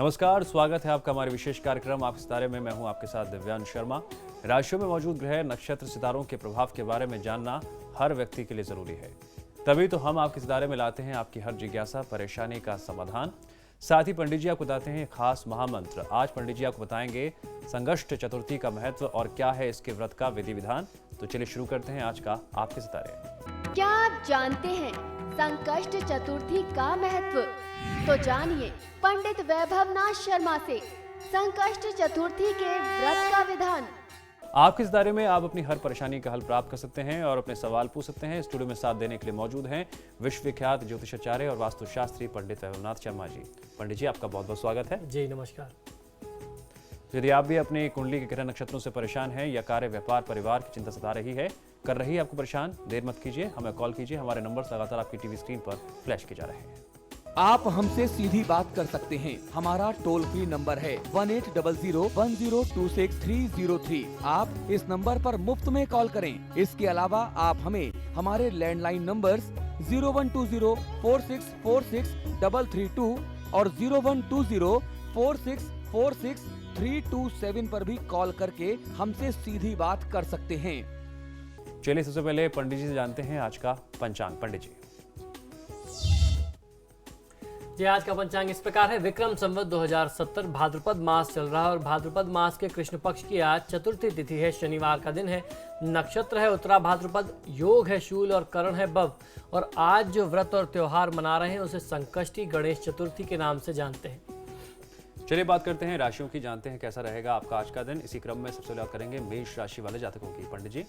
नमस्कार, स्वागत है आपका हमारे विशेष कार्यक्रम आपके सितारे में। मैं हूं आपके साथ दिव्यांश शर्मा। राशियों में मौजूद ग्रह, नक्षत्र, सितारों के प्रभाव के बारे में जानना हर व्यक्ति के लिए जरूरी है। तभी तो हम आपके सितारे में लाते हैं आपकी हर जिज्ञासा, परेशानी का समाधान। साथ ही पंडित जी आपको बताते हैं खास महामंत्र। आज पंडित जी आपको बताएंगे संकष्ट चतुर्थी का महत्व और क्या है इसके व्रत का विधि विधान। तो चलिए शुरू करते हैं आज का आपके सितारे। क्या आप जानते हैं संकष्ट चतुर्थी का महत्व? तो जानिए पंडित वैभव नाथ शर्मा से संकष्ट चतुर्थी के व्रत का विधान। आपके सितारे में आप अपनी हर परेशानी का हल प्राप्त कर सकते हैं और अपने सवाल पूछ सकते हैं। स्टूडियो में साथ देने के लिए मौजूद हैं विश्वविख्यात ज्योतिषाचार्य और वास्तुशास्त्री पंडित वैभव नाथ शर्मा जी। पंडित जी, आपका बहुत बहुत स्वागत है। जी नमस्कार। यदि आप भी अपनी कुंडली के ग्रह नक्षत्रों से परेशान हैं या कार्य, व्यापार, परिवार की चिंता सता रही है, कर रही है आपको परेशान, देर मत कीजिए, हमें कॉल कीजिए। हमारे नंबर्स लगातार आपकी टीवी स्क्रीन पर फ्लैश किए जा रहे हैं। आप हमसे सीधी बात कर सकते हैं। हमारा टोल फ्री नंबर है 180010263003। आप इस नंबर पर मुफ्त में कॉल करें। इसके अलावा आप हमें हमारे लैंडलाइन नंबर्स 012046463332 और 012046463327 पर भी कॉल करके हमसे सीधी बात कर सकते हैं। चलिए सबसे पहले पंडित जी से जानते हैं आज का पंचांग। पंडित जी आज का पंचांग इस प्रकार है। विक्रम संवत 2070 भाद्रपद मास चल रहा है और भाद्रपद मास के कृष्ण पक्ष की आज चतुर्थी तिथि है। शनिवार का दिन है। नक्षत्र है उत्तरा भाद्रपद, योग है शूल और करण है बव। और आज जो व्रत और त्योहार मना रहे हैं उसे संकष्टी गणेश चतुर्थी के नाम से जानते हैं। चलिए बात करते हैं राशियों की, जानते हैं कैसा रहेगा आपका आज का दिन। इसी क्रम में सबसे पहले बात करेंगे मेष राशि वाले जातकों की। पंडित जी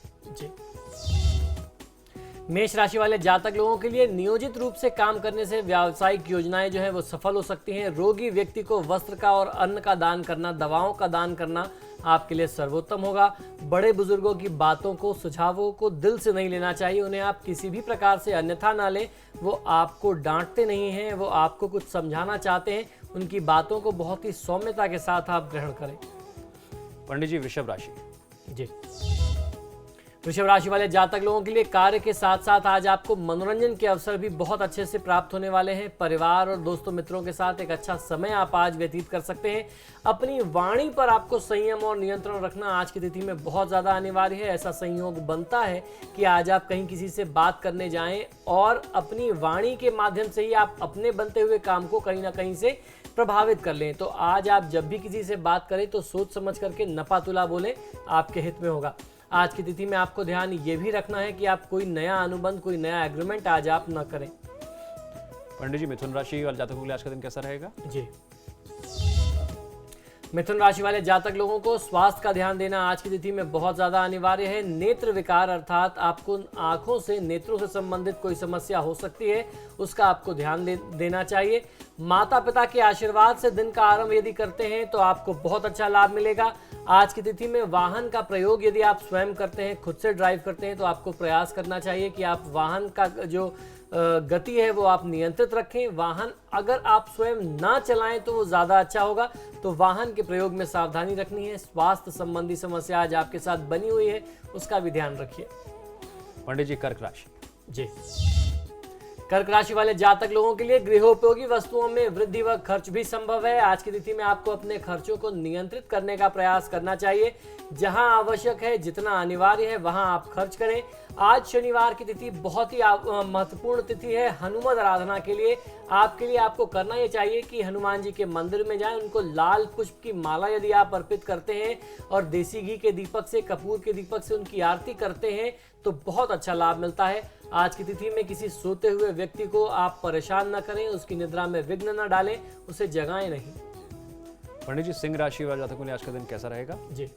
मेष राशि वाले जातक लोगों के लिए नियोजित रूप से काम करने से व्यावसायिक योजनाएं जो है वो सफल हो सकती हैं। रोगी व्यक्ति को वस्त्र का और अन्न का दान करना, दवाओं का दान करना आपके लिए सर्वोत्तम होगा। बड़े बुजुर्गों की बातों को, सुझावों को दिल से नहीं लेना चाहिए। उन्हें आप किसी भी प्रकार से अन्यथा ना लें। वो आपको डांटते नहीं हैं, वो आपको कुछ समझाना चाहते हैं। उनकी बातों को बहुत ही सौम्यता के साथ आप ग्रहण करें। पंडित जी वृषभ राशि। जी वृषभ राशि वाले जातक लोगों के लिए कार्य के साथ साथ आज आपको मनोरंजन के अवसर भी बहुत अच्छे से प्राप्त होने वाले हैं। परिवार और दोस्तों मित्रों के साथ एक अच्छा समय आप आज व्यतीत कर सकते हैं। अपनी वाणी पर आपको संयम और नियंत्रण रखना आज की तिथि में बहुत ज़्यादा अनिवार्य है। ऐसा संयोग बनता है कि आज आप कहीं किसी से बात करने जाएं और अपनी वाणी के माध्यम से ही आप अपने बनते हुए काम को कहीं ना कहीं से प्रभावित कर लें। तो आज आप जब भी किसी से बात करें तो सोच समझ करके नपातुला बोलें, आपके हित में होगा। आज की तिथि में आपको ध्यान ये भी रखना है कि आप कोई नया अनुबंध, कोई नया एग्रीमेंट आज आप न करें। पंडित जी मिथुन राशि वाले जातकों के लिए आज का दिन कैसा रहेगा? जी मिथुन राशि वाले जातक लोगों को स्वास्थ्य का ध्यान देना आज की तिथि में बहुत ज्यादा अनिवार्य है। नेत्र विकार अर्थात आपको आंखों से, नेत्रों से संबंधित कोई समस्या हो सकती है, उसका आपको ध्यान देना चाहिए। माता पिता के आशीर्वाद से दिन का आरंभ यदि करते हैं तो आपको बहुत अच्छा लाभ मिलेगा। आज की तिथि में वाहन का प्रयोग यदि आप स्वयं करते हैं, खुद से ड्राइव करते हैं, तो आपको प्रयास करना चाहिए कि आप वाहन का जो गति है वो आप नियंत्रित रखें। वाहन अगर आप स्वयं ना चलाएं तो वो ज़्यादा अच्छा होगा। तो वाहन के प्रयोग में सावधानी रखनी है। स्वास्थ्य संबंधी समस्या आज आपके साथ बनी हुई है, उसका भी ध्यान रखिए। पंडित जी कर्क राशि। जी कर्क राशि वाले जातक लोगों के लिए गृहोपयोगी वस्तुओं में वृद्धि व खर्च भी संभव है। आज की तिथि में आपको अपने खर्चों को नियंत्रित करने का प्रयास करना चाहिए। जहां आवश्यक है, जितना अनिवार्य है, वहां आप खर्च करें। आज शनिवार की तिथि बहुत ही महत्वपूर्ण तिथि है हनुमान आराधना के लिए। आपको करना ये चाहिए कि हनुमान जी के मंदिर में जाएं, उनको लाल पुष्प की माला यदि आप अर्पित करते हैं और देसी घी के दीपक से, कपूर के दीपक से उनकी आरती करते हैं तो बहुत अच्छा लाभ मिलता है। आज की तिथि में किसी सोते हुए व्यक्ति को आप परेशान न करें, उसकी निद्रा में विघ्न न डालें, उसे जगाएं नहीं। पंडित जी सिंह राशि वाले जातकों के लिए आज का दिन कैसा रहेगा? जी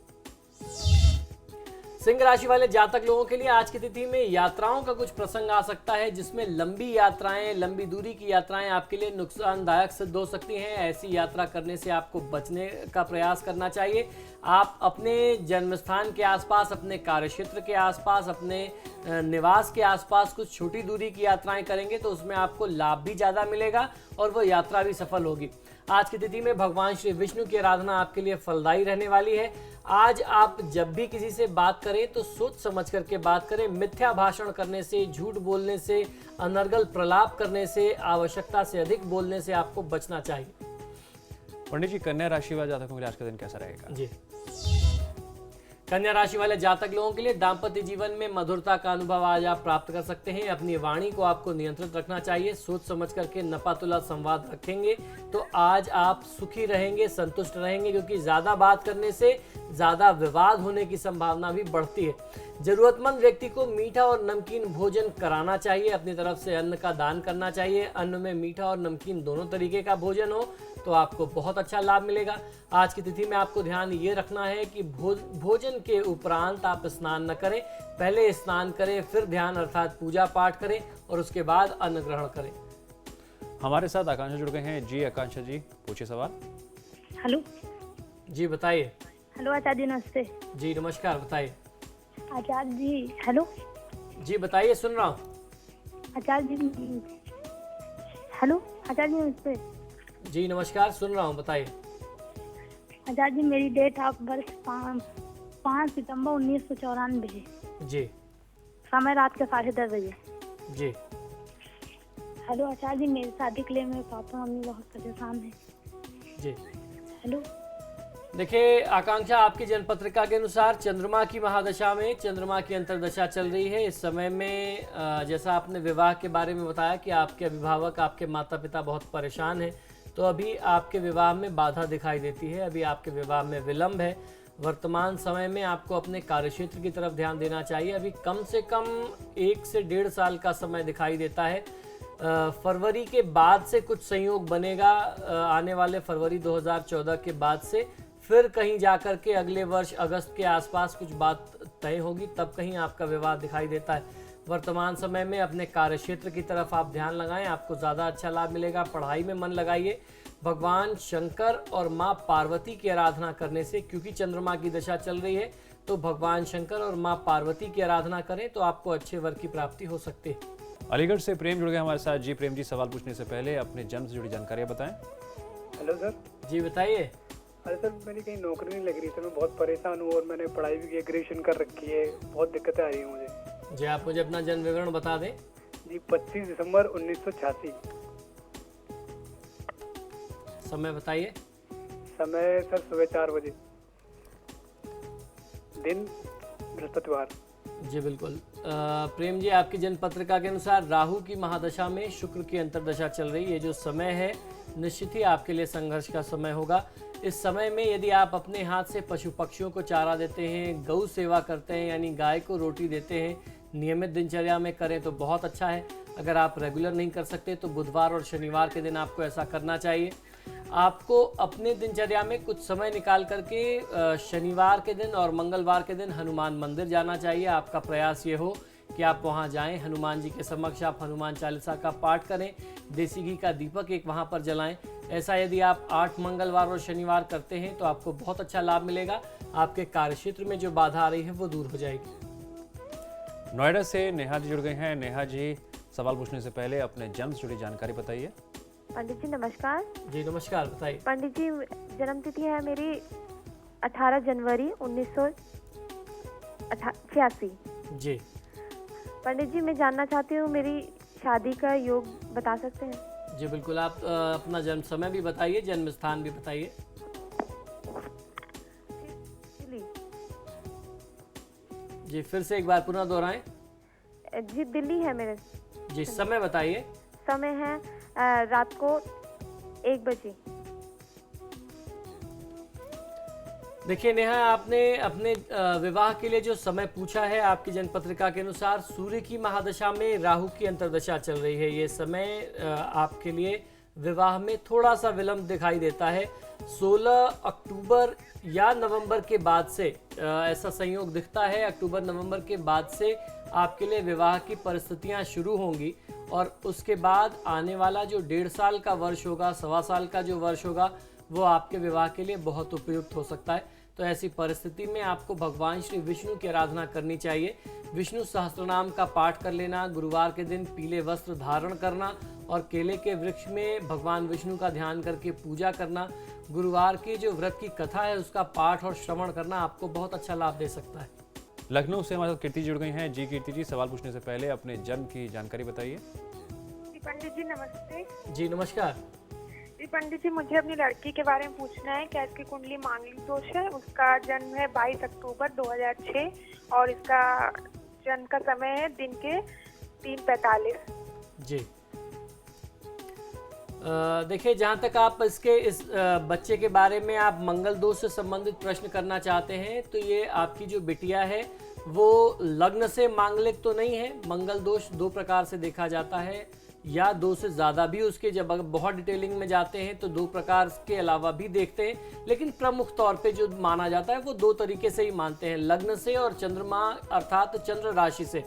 सिंह राशि वाले जातक लोगों के लिए आज की तिथि में यात्राओं का कुछ प्रसंग आ सकता है, जिसमें लंबी यात्राएं, लंबी दूरी की यात्राएं आपके लिए नुकसानदायक सिद्ध हो सकती हैं। ऐसी यात्रा करने से आपको बचने का प्रयास करना चाहिए। आप अपने जन्मस्थान के आसपास, अपने कार्यक्षेत्र के आसपास, अपने निवास के आसपास कुछ छोटी दूरी की यात्राएं करेंगे तो उसमें आपको लाभ भी ज़्यादा मिलेगा और वो यात्रा भी सफल होगी। आज की तिथि में भगवान श्री विष्णु की आराधना आपके लिए फलदायी रहने वाली है। आज आप जब भी किसी से बात करें तो सोच समझ करके बात करें। मिथ्या भाषण करने से, झूठ बोलने से, अनर्गल प्रलाप करने से, आवश्यकता से अधिक बोलने से आपको बचना चाहिए। पंडित जी, कन्या राशि वाले जातकों के लिए आज का दिन कैसा रहेगा? जी, कन्या राशि वाले जातक लोगों के लिए दाम्पत्य जीवन में मधुरता का अनुभव आज आप प्राप्त कर सकते हैं। अपनी वाणी को आपको नियंत्रित रखना चाहिए। सोच समझ करके नपातुला संवाद रखेंगे तो आज आप सुखी रहेंगे, संतुष्ट रहेंगे, क्योंकि ज्यादा बात करने से ज्यादा विवाद होने की संभावना भी बढ़ती है। जरूरतमंद व्यक्ति को मीठा और नमकीन भोजन कराना चाहिए। अपनी तरफ से अन्न का दान करना चाहिए। अन्न में मीठा और नमकीन दोनों तरीके का भोजन हो तो आपको बहुत अच्छा लाभ मिलेगा। आज की तिथि में आपको ध्यान ये रखना है कि भोजन के उपरांत आप स्नान न करें। पहले स्नान करें, फिर ध्यान अर्थात पूजा पाठ करें और उसके बाद अन्न ग्रहण करें। हमारे साथ आकांक्षा जुड़ गए हैं। जी आकांक्षा जी, पूछिए सवाल। हेलो। जी बताइए। हेलो आचार्य जी, नमस्ते। जी नमस्कार, बताइए। आचार्य जी, हेलो। जी बताइए, सुन रहा हूँ। आचार्य जी, हेलो। आचार्य जी, नमस्ते। जी नमस्कार, सुन रहा हूँ, बताइए। आचार्य जी, मेरी डेट ऑफ बर्थ 5 सितंबर 1994 है। जी। समय रात के 10:30 बजे। जी। हेलो आचार्य जी, मेरी शादी के लिए मेरे पापा मम्मी बहुत परेशान हैं। जी। हेलो। देखिए आकांक्षा, आपकी जन्मपत्रिका के अनुसार चंद्रमा की महादशा में चंद्रमा की अंतर्दशा चल रही है। इस समय में जैसा आपने विवाह के बारे में बताया कि आपके अभिभावक, आपके माता पिता बहुत परेशान हैं, तो अभी आपके विवाह में बाधा दिखाई देती है। अभी आपके विवाह में विलंब है। वर्तमान समय में आपको अपने कार्यक्षेत्र की तरफ ध्यान देना चाहिए। अभी कम से कम 1 से 1.5 साल का समय दिखाई देता है। फरवरी के बाद से कुछ संयोग बनेगा। आने वाले फरवरी 2014 के बाद से फिर कहीं जाकर के अगले वर्ष अगस्त के आसपास कुछ बात तय होगी, तब कहीं आपका विवाह दिखाई देता है। वर्तमान समय में अपने कार्यक्षेत्र की तरफ आप ध्यान लगाएं, आपको ज़्यादा अच्छा लाभ मिलेगा। पढ़ाई में मन लगाइए। भगवान शंकर और माँ पार्वती की आराधना करने से, क्योंकि चंद्रमा की दशा चल रही है, तो भगवान शंकर और माँ पार्वती की आराधना करें तो आपको अच्छे वर की प्राप्ति हो सकती है। अलीगढ़ से प्रेम जुड़ गए हमारे साथ। जी प्रेम जी, सवाल पूछने से पहले अपने जन्म से जुड़ी जानकारियाँ बताएं। Hello sir. जी बताइए। अरे सर, मेरी कहीं नौकरी नहीं लग रही सर, मैं बहुत परेशान हूँ और मैंने पढ़ाई भी की, ग्रेजुएशन कर रखी है, बहुत दिक्कतें आ रही हैं मुझे। जी आप मुझे अपना जन्म विवरण बता दें। जी 25 दिसंबर 1986। समय बताइए। समय सर सुबह 4 बजे। दिन बृहस्पतिवार। जी बिल्कुल। प्रेम जी, आपकी जन्म पत्रिका के अनुसार राहु की महादशा में शुक्र की अंतर्दशा चल रही है। जो समय है निश्चित ही आपके लिए संघर्ष का समय होगा। इस समय में यदि आप अपने हाथ से पशु पक्षियों को चारा देते हैं, गौ सेवा करते हैं यानी गाय को रोटी देते हैं, नियमित दिनचर्या में करें तो बहुत अच्छा है। अगर आप रेगुलर नहीं कर सकते तो बुधवार और शनिवार के दिन आपको ऐसा करना चाहिए। आपको अपने दिनचर्या में कुछ समय निकाल करके शनिवार के दिन और मंगलवार के दिन हनुमान मंदिर जाना चाहिए। आपका प्रयास ये हो कि आप वहां जाएं, हनुमान जी के समक्ष आप हनुमान चालीसा का पाठ करें, देसी घी का दीपक एक वहां पर जलाएं। ऐसा यदि आप 8 मंगलवार और शनिवार करते हैं तो आपको बहुत अच्छा लाभ मिलेगा। आपके कार्यक्षेत्र में जो बाधा आ रही है वो दूर हो जाएगी। नोएडा से नेहा जी जुड़ गए हैं। नेहा जी, सवाल पूछने से पहले अपने जन्म से जुड़ी जानकारी बताइए। पंडित जी नमस्कार। जी नमस्कार, बताइए। पंडित जी, जन्म तिथि है मेरी 18 जनवरी 1986। जी पंडित जी, मैं जानना चाहती हूँ मेरी शादी का योग बता सकते हैं? जी बिल्कुल। आप अपना जन्म समय भी बताइए, जन्म स्थान भी बताइए। दिल्ली। जी फिर से एक बार पुनः दोहराएं। जी दिल्ली है मेरे। जी समय बताइए। समय है रात को 1 बजे। देखिए नेहा, आपने अपने विवाह के लिए जो समय पूछा है, आपकी जन्म पत्रिका के अनुसार सूर्य की महादशा में राहु की अंतर्दशा चल रही है। ये समय आपके लिए विवाह में थोड़ा सा विलंब दिखाई देता है। 16 अक्टूबर या नवंबर के बाद से ऐसा संयोग दिखता है। अक्टूबर नवंबर के बाद से आपके लिए विवाह की परिस्थितियां शुरू होंगी और उसके बाद आने वाला जो 1.5 साल का वर्ष होगा, 1.25 साल का जो वर्ष होगा, वो आपके विवाह के लिए बहुत उपयुक्त हो सकता है। तो ऐसी परिस्थिति में आपको भगवान श्री विष्णु की आराधना करनी चाहिए। विष्णु सहस्त्रनाम का पाठ कर लेना, गुरुवार के दिन पीले वस्त्र धारण करना और केले के वृक्ष में भगवान विष्णु का ध्यान करके पूजा करना, गुरुवार की जो व्रत की कथा है उसका पाठ और श्रवण करना आपको बहुत अच्छा लाभ दे सकता है। लखनऊ से हमारे साथ कीर्ति जुड़ गई हैं। जी कीर्ति जी, सवाल पूछने से पहले अपने जन्म की जानकारी बताइए। पंडित जी नमस्ते। जी नमस्कार। जी पंडित जी, मुझे अपनी लड़की के बारे में पूछना है। क्या इसकी कुंडली मांगलिक दोष है? उसका जन्म है 22 अक्टूबर 2006 और इसका जन्म का समय है दिन के 3:45। जी देखिए, जहाँ तक आप इस बच्चे के बारे में आप मंगल दोष से संबंधित प्रश्न करना चाहते हैं, तो ये आपकी जो बिटिया है वो लग्न से मांगलिक तो नहीं है। मंगल दोष दो प्रकार से देखा जाता है, या दो से ज़्यादा भी उसके, जब अगर बहुत डिटेलिंग में जाते हैं तो दो प्रकार के अलावा भी देखते हैं, लेकिन प्रमुख तौर पे जो माना जाता है वो दो तरीके से ही मानते हैं, लग्न से और चंद्रमा अर्थात चंद्र राशि से।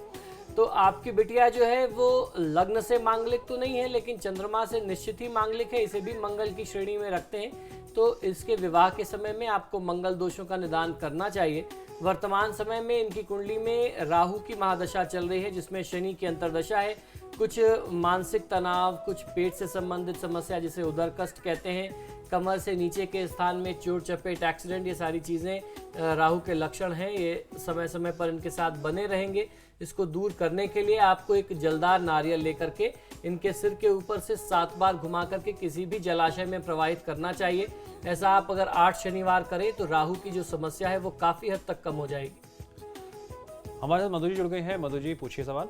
तो आपकी बिटिया जो है वो लग्न से मांगलिक तो नहीं है, लेकिन चंद्रमा से निश्चित ही मांगलिक है, इसे भी मंगल की श्रेणी में रखते हैं। तो इसके विवाह के समय में आपको मंगल दोषों का निदान करना चाहिए। वर्तमान समय में इनकी कुंडली में राहु की महादशा चल रही है, जिसमें शनि की अंतर्दशा है। कुछ मानसिक तनाव, कुछ पेट से संबंधित समस्या जिसे उदर कष्ट कहते हैं, कमर से नीचे के स्थान में चोट चपेट, एक्सीडेंट, ये सारी चीज़ें राहु के लक्षण हैं। ये समय समय पर इनके साथ बने रहेंगे। इसको दूर करने के लिए आपको एक जलदार नारियल लेकर के इनके सिर के ऊपर से 7 बार घुमा करके किसी भी जलाशय में प्रवाहित करना चाहिए। ऐसा आप अगर 8 शनिवार करें तो राहु की जो समस्या है वो काफ़ी हद तक कम हो जाएगी। हमारे साथ मधु जी जुड़ गए हैं। मधु जी, पूछिए सवाल।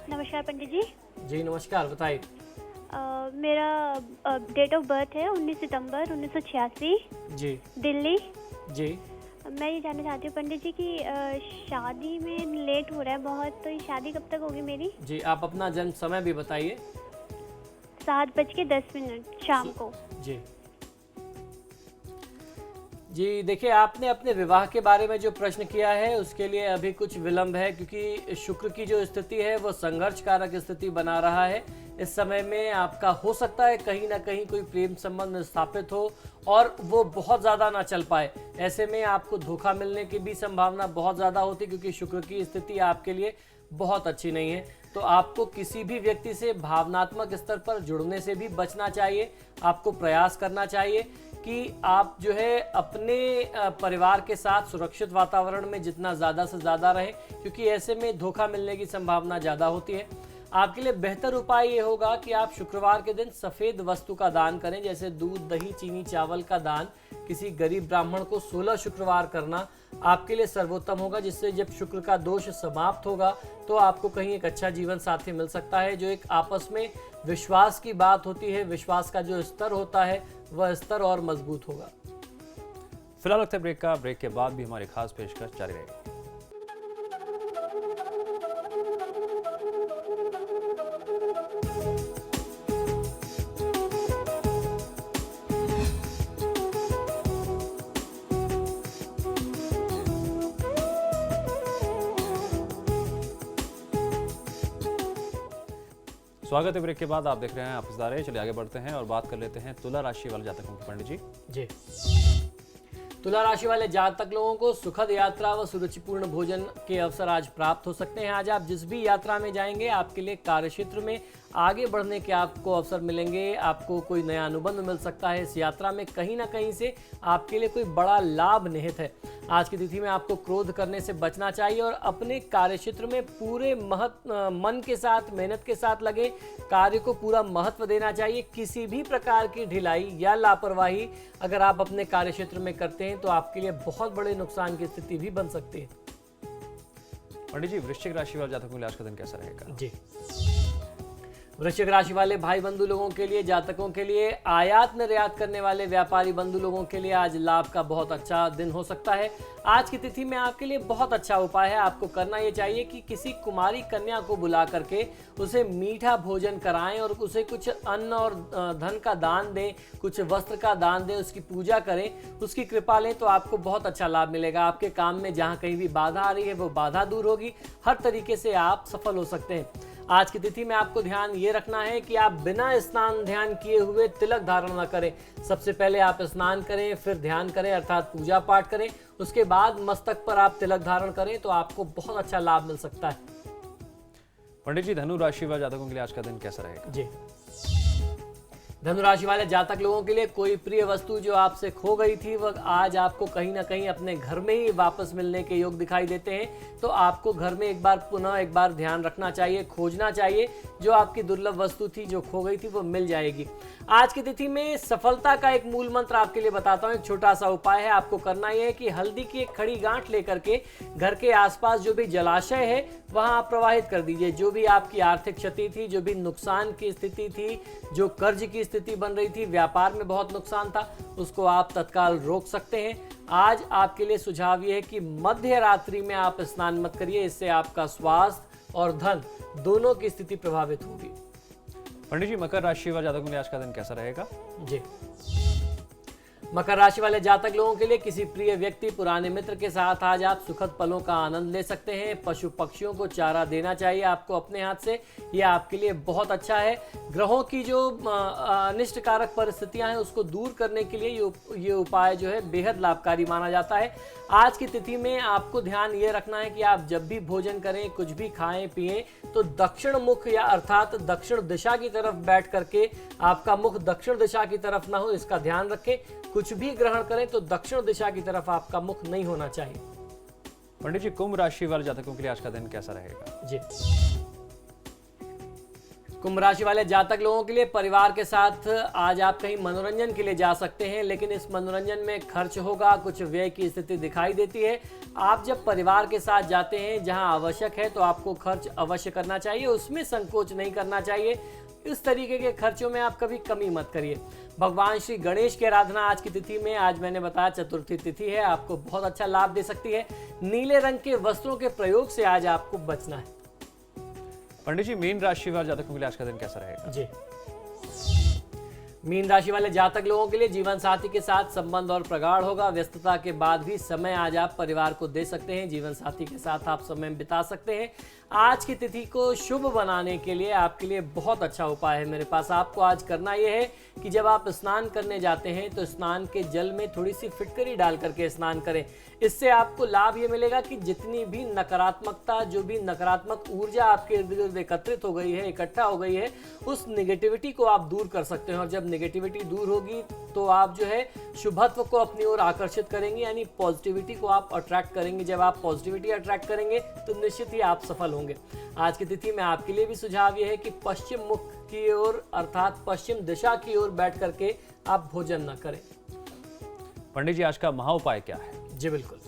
नमस्कार पंडित जी। जी नमस्कार, बताइए। मेरा डेट ऑफ बर्थ है 19 सितंबर 1986। जी। दिल्ली। जी। मैं ये जानना चाहती हूँ पंडित जी कि शादी में लेट हो रहा है बहुत, तो ये शादी कब तक होगी मेरी? जी, आप अपना जन्म समय भी बताइए। 7:10 शाम को। जी जी देखिए, आपने अपने विवाह के बारे में जो प्रश्न किया है उसके लिए अभी कुछ विलंब है, क्योंकि शुक्र की जो स्थिति है वो संघर्ष कारक स्थिति बना रहा है। इस समय में आपका हो सकता है कहीं ना कहीं कोई प्रेम संबंध स्थापित हो और वो बहुत ज़्यादा ना चल पाए। ऐसे में आपको धोखा मिलने की भी संभावना बहुत ज़्यादा होती है, क्योंकि शुक्र की स्थिति आपके लिए बहुत अच्छी नहीं है। तो आपको किसी भी व्यक्ति से भावनात्मक स्तर पर जुड़ने से भी बचना चाहिए। आपको प्रयास करना चाहिए कि आप जो है अपने परिवार के साथ सुरक्षित वातावरण में जितना ज़्यादा से ज़्यादा रहें, क्योंकि ऐसे में धोखा मिलने की संभावना ज़्यादा होती है। आपके लिए बेहतर उपाय ये होगा कि आप शुक्रवार के दिन सफ़ेद वस्तु का दान करें, जैसे दूध, दही, चीनी, चावल का दान किसी गरीब ब्राह्मण को 16 शुक्रवार करना आपके लिए सर्वोत्तम होगा, जिससे जब शुक्र का दोष समाप्त होगा तो आपको कहीं एक अच्छा जीवन साथी मिल सकता है। जो एक आपस में विश्वास की बात होती है, विश्वास का जो स्तर होता है वह स्तर और मजबूत होगा। फिलहाल लगता है ब्रेक का। ब्रेक के बाद भी हमारी खास पेशकश जारी रहेगी। स्वागत है ब्रेक के बाद। आप देख रहे हैं आप इस चलिए आगे बढ़ते हैं और बात कर लेते हैं तुला राशि वाले जातकों की। पंडित जी। जी, तुला राशि वाले जातक लोगों को सुखद यात्रा व सुरुचिपूर्ण भोजन के अवसर आज प्राप्त हो सकते हैं। आज आप जिस भी यात्रा में जाएंगे आपके लिए कार्यक्षेत्र में आगे बढ़ने के आपको अवसर मिलेंगे। आपको कोई नया अनुबंध मिल सकता है। इस यात्रा में कहीं ना कहीं से आपके लिए कोई बड़ा लाभ निहित है। आज की तिथि में आपको क्रोध करने से बचना चाहिए और अपने कार्यक्षेत्र में पूरे मन के साथ, मेहनत के साथ लगे, कार्य को पूरा महत्व देना चाहिए। किसी भी प्रकार की ढिलाई या लापरवाही अगर आप अपने कार्यक्षेत्र में करते हैं तो आपके लिए बहुत बड़े नुकसान की स्थिति भी बन सकती है। पंडित जी, वृश्चिक राशि वाले जातकों के लिए आज का दिन कैसा रहेगा? जी, वृश्चिक राशि वाले भाई बंधु लोगों के लिए, जातकों के लिए, आयात निर्यात करने वाले व्यापारी बंधु लोगों के लिए आज लाभ का बहुत अच्छा दिन हो सकता है। आज की तिथि में आपके लिए बहुत अच्छा उपाय है। आपको करना ये चाहिए कि किसी कुमारी कन्या को बुला करके उसे मीठा भोजन कराएं और उसे कुछ अन्न और धन का दान दें, कुछ वस्त्र का दान दें, उसकी पूजा करें, उसकी कृपा लें तो आपको बहुत अच्छा लाभ मिलेगा। आपके काम में जहाँ कहीं भी बाधा आ रही है वो बाधा दूर होगी। हर तरीके से आप सफल हो सकते हैं। आज की तिथि में आपको ध्यान ये रखना है कि आप बिना स्नान ध्यान किए हुए तिलक धारण न करें। सबसे पहले आप स्नान करें, फिर ध्यान करें अर्थात पूजा पाठ करें, उसके बाद मस्तक पर आप तिलक धारण करें तो आपको बहुत अच्छा लाभ मिल सकता है। पंडित जी, धनु राशि वाले जातकों के लिए आज का दिन कैसा रहेगा? जी, धनु राशि वाले जातक लोगों के लिए कोई प्रिय वस्तु जो आपसे खो गई थी वह आज आपको कहीं ना कहीं अपने घर में ही वापस मिलने के योग दिखाई देते हैं। तो आपको घर में एक बार ध्यान रखना चाहिए, खोजना चाहिए, जो आपकी दुर्लभ वस्तु थी जो खो गई थी वो मिल जाएगी। आज की तिथि में सफलता का एक मूल मंत्र आपके लिए बताता हूँ। एक छोटा सा उपाय है, आपको करना यह है कि हल्दी की एक खड़ी गांठ लेकर के घर के आसपास जो भी जलाशय है वहां आप प्रवाहित कर दीजिए। जो भी आपकी आर्थिक क्षति थी, जो भी नुकसान की स्थिति थी, जो कर्ज की स्थिति बन रही थी, व्यापार में बहुत नुकसान था, उसको आप तत्काल रोक सकते हैं। आज आपके लिए सुझाव ये है कि मध्य रात्रि में आप स्नान मत करिए, इससे आपका स्वास्थ्य और धन दोनों की स्थिति प्रभावित होगी। पंडित जी, मकर राशि वाले जातकों के लिए आज का दिन कैसा रहेगा? जी, मकर राशि वाले जातक लोगों के लिए किसी प्रिय व्यक्ति, पुराने मित्र के साथ आज आप सुखद पलों का आनंद ले सकते हैं। पशु पक्षियों को चारा देना चाहिए आपको अपने हाथ से, यह आपके लिए बहुत अच्छा है। ग्रहों की जो अनिष्टकारक परिस्थितियां हैं उसको दूर करने के लिए ये उपाय जो है बेहद लाभकारी माना जाता है। आज की तिथि में आपको ध्यान ये रखना है कि आप जब भी भोजन करें, कुछ भी खाएं पिएं, तो दक्षिण मुख या अर्थात दक्षिण दिशा की तरफ बैठ करके, आपका मुख दक्षिण दिशा की तरफ ना हो, इसका ध्यान रखें। कुछ भी ग्रहण करें तो दक्षिण दिशा की तरफ आपका मुख नहीं होना चाहिए। पंडित जी, कुंभ राशि वाले जातकों के लिए आज का दिन कैसा रहेगा? जी, कुंभ राशि वाले जातक लोगों के लिए परिवार के साथ आज आप कहीं मनोरंजन के लिए जा सकते हैं, लेकिन इस मनोरंजन में खर्च होगा, कुछ व्यय की स्थिति दिखाई देती है। आप जब परिवार के साथ जाते हैं, जहां आवश्यक है तो आपको खर्च अवश्य करना चाहिए, उसमें संकोच नहीं करना चाहिए। इस तरीके के खर्चों में आप कभी कमी मत करिए। भगवान श्री गणेश की आराधना आज की तिथि में, आज मैंने बताया चतुर्थी तिथि है, आपको बहुत अच्छा लाभ दे सकती है। नीले रंग के वस्त्रों के प्रयोग से आज आपको बचना है। पंडित जी, मीन राशि वाले जातकों के लिए आज का दिन कैसा रहेगा? जी, मीन राशि वाले जातक लोगों के लिए जीवन साथी के साथ संबंध और प्रगाढ़ होगा। व्यस्तता के बाद भी समय आज आप परिवार को दे सकते हैं, जीवन साथी के साथ आप समय बिता सकते हैं। आज की तिथि को शुभ बनाने के लिए आपके लिए बहुत अच्छा उपाय है मेरे पास। आपको आज करना यह है कि जब आप स्नान करने जाते हैं तो स्नान के जल में थोड़ी सी फिटकरी डाल करके स्नान करें। इससे आपको लाभ ये मिलेगा कि जितनी भी नकारात्मकता, जो भी नकारात्मक ऊर्जा आपके इर्द गिर्द एकत्रित हो गई है, इकट्ठा हो गई है, उस निगेटिविटी को आप दूर कर सकते हैं। और जब निगेटिविटी दूर होगी तो आप जो है शुभत्व को अपनी ओर आकर्षित करेंगे, यानी पॉजिटिविटी को आप अट्रैक्ट करेंगे। जब आप पॉजिटिविटी अट्रैक्ट करेंगे तो निश्चित ही आप सफल होंगे। आज की तिथि में आपके लिए भी सुझाव यह है कि पश्चिम मुख की ओर अर्थात पश्चिम दिशा की ओर बैठ करके आप भोजन न करें। पंडित जी, आज का महा उपाय क्या है? जी बिल्कुल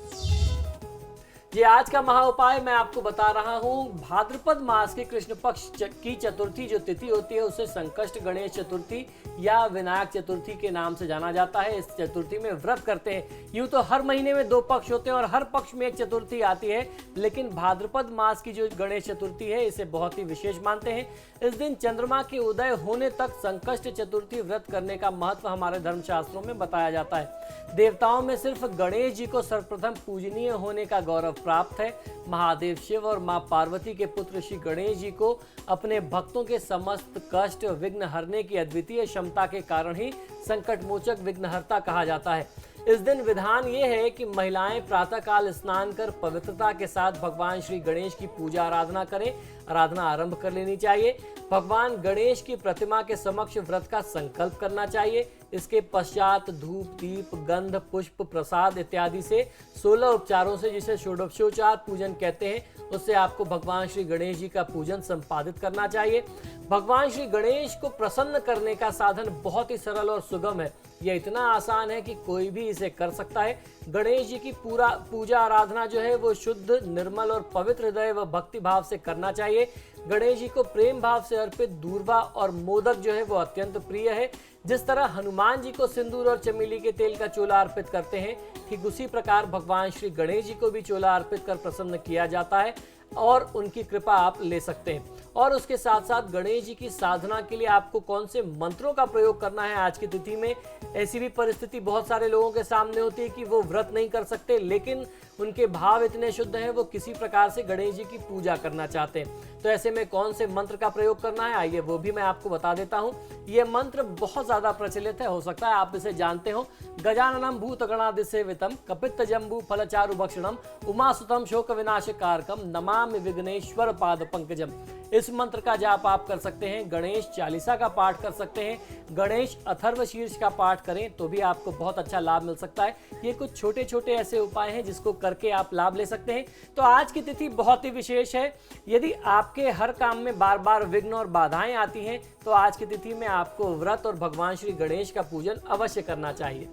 जी, आज का महा उपाय मैं आपको बता रहा हूं। भाद्रपद मास के कृष्ण पक्ष की चतुर्थी जो तिथि होती है उसे संकष्ट गणेश चतुर्थी या विनायक चतुर्थी के नाम से जाना जाता है। इस चतुर्थी में व्रत करते हैं। यूं तो हर महीने में 2 पक्ष होते हैं और हर पक्ष में एक चतुर्थी आती है, लेकिन भाद्रपद मास की जो गणेश चतुर्थी है इसे बहुत ही विशेष मानते हैं। इस दिन चंद्रमा के उदय होने तक संकष्ट चतुर्थी व्रत करने का महत्व हमारे धर्मशास्त्रों में बताया जाता है। देवताओं में सिर्फ गणेश जी को सर्वप्रथम पूजनीय होने का गौरव प्राप्त है। महादेव शिव और मां पार्वती के पुत्र श्री गणेश जी को अपने भक्तों के समस्त कष्ट विघ्न हरने की अद्वितीय क्षमता के कारण ही संकट मोचक विघ्नहर्ता कहा जाता है। इस दिन विधान ये है कि महिलाएं प्रातःकाल स्नान कर पवित्रता के साथ भगवान श्री गणेश की पूजा आराधना करें। आराधना आरंभ कर लेनी चाहिए। भगवान गणेश की प्रतिमा के समक्ष व्रत का संकल्प करना चाहिए। इसके पश्चात धूप, दीप, गंध, पुष्प, प्रसाद इत्यादि से 16 उपचारों से, जिसे षोडशोपचार पूजन कहते हैं, उससे आपको भगवान श्री गणेश जी का पूजन संपादित करना चाहिए। भगवान श्री गणेश को प्रसन्न करने का साधन बहुत ही सरल और सुगम है। यह इतना आसान है कि कोई भी इसे कर सकता है। गणेश जी की पूजा आराधना जो है वो शुद्ध, निर्मल और पवित्र हृदय व भक्ति भाव से करना चाहिए। गणेश जी को प्रेम भाव से अर्पित दूर्वा और मोदक जो है वो अत्यंत प्रिय है। जिस तरह हनुमान जी को सिंदूर और चमेली के तेल का चोला अर्पित करते हैं, ठीक उसी प्रकार भगवान श्री गणेश जी को भी चोला अर्पित कर प्रसन्न किया जाता है और उनकी कृपा आप ले सकते हैं। और उसके साथ साथ गणेश जी की साधना के लिए आपको कौन से मंत्रों का प्रयोग करना है आज की तिथि में। ऐसी भी परिस्थिति बहुत सारे लोगों के सामने होती है कि वो व्रत नहीं कर सकते, लेकिन उनके भाव इतने शुद्ध हैं, वो किसी प्रकार से गणेश जी की पूजा करना चाहते हैं। तो ऐसे में कौन से मंत्र का प्रयोग करना है, आइए वो भी मैं आपको बता देता हूँ। ये मंत्र बहुत ज्यादा प्रचलित है, हो सकता है आप इसे जानते हो। गजाननम भूतगणादिसेवितम कपित्त जम्बू फलचारु भक्षणम उमासुतम शोक विनाशकारकम नमामि विघ्नेश्वर पाद पंकजम। इस मंत्र का जाप आप कर सकते हैं, गणेश चालीसा का पाठ कर सकते हैं, गणेश अथर्व शीर्ष का पाठ करें तो भी आपको बहुत अच्छा लाभ मिल सकता है। ये कुछ छोटे छोटे ऐसे उपाय हैं जिसको करके आप लाभ ले सकते हैं। तो आज की तिथि बहुत ही विशेष है। यदि आपके हर काम में बार बार विघ्न और बाधाएं आती हैं तो आज की तिथि में आपको व्रत और भगवान श्री गणेश का पूजन अवश्य करना चाहिए।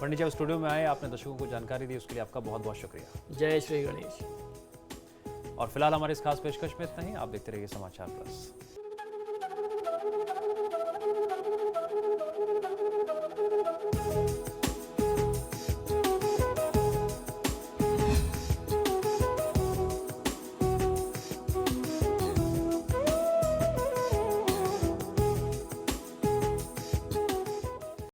पंडित जी आप स्टूडियो में आए, आपने दर्शकों को जानकारी दी, उसके लिए आपका बहुत बहुत शुक्रिया। जय श्री गणेश। और फिलहाल हमारे इस खास पेशकश में इतना ही। आप देखते रहिए समाचार प्लस।